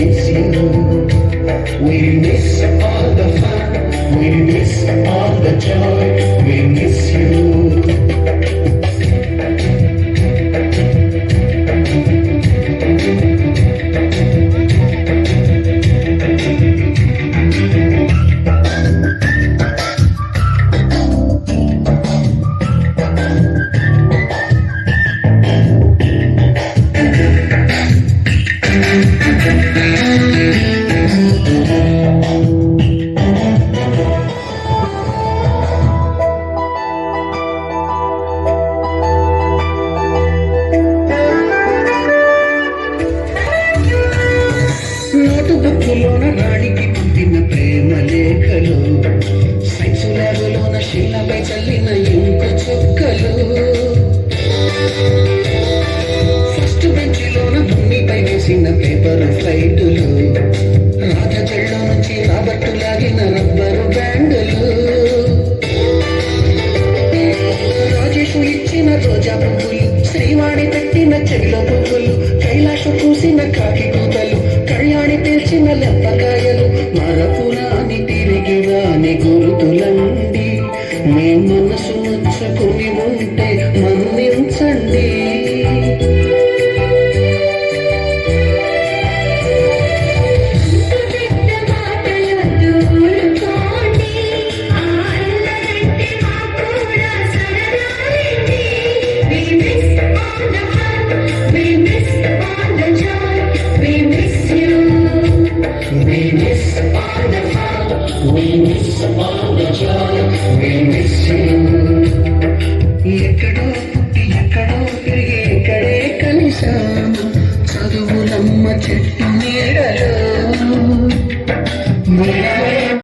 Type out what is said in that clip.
miss you. We miss all the fun, we miss all the joy, we miss you. బుక్కులోన రాణికి పుట్టిన ప్రేమ లేఖలు, science ల్యాబులోన శిలపై చల్లిన ink చుక్కలు, first బెంచిలోన భూమిపై వేసిన పేపర్ ఫ్లైటులు, రాజజల్లో నుంచి రాబట్టు లాగిన రబ్బరు బ్యాండులు, రాజేషు ఇచ్చిన రోజా పువ్వులు, శ్రీవాణి పెట్టిన చెల్ల పువ్వులు, కైలాషు పూసిన కాకి కూతలు, కళ్యాణి తెల్చిన లెప్పకాయలు, మరపురాని తిరిగి రాని గురుతులండి. మీ మనసు నచ్చుకుని ఉంటే మన్నించండి. We miss all the fun, we miss all the joy, we miss you. ఎక్కడో పుట్టి ఎక్కడో పెరిగి ఎక్కడే కలిసాం, చదువులమ్మ చెట్టు నీడలో.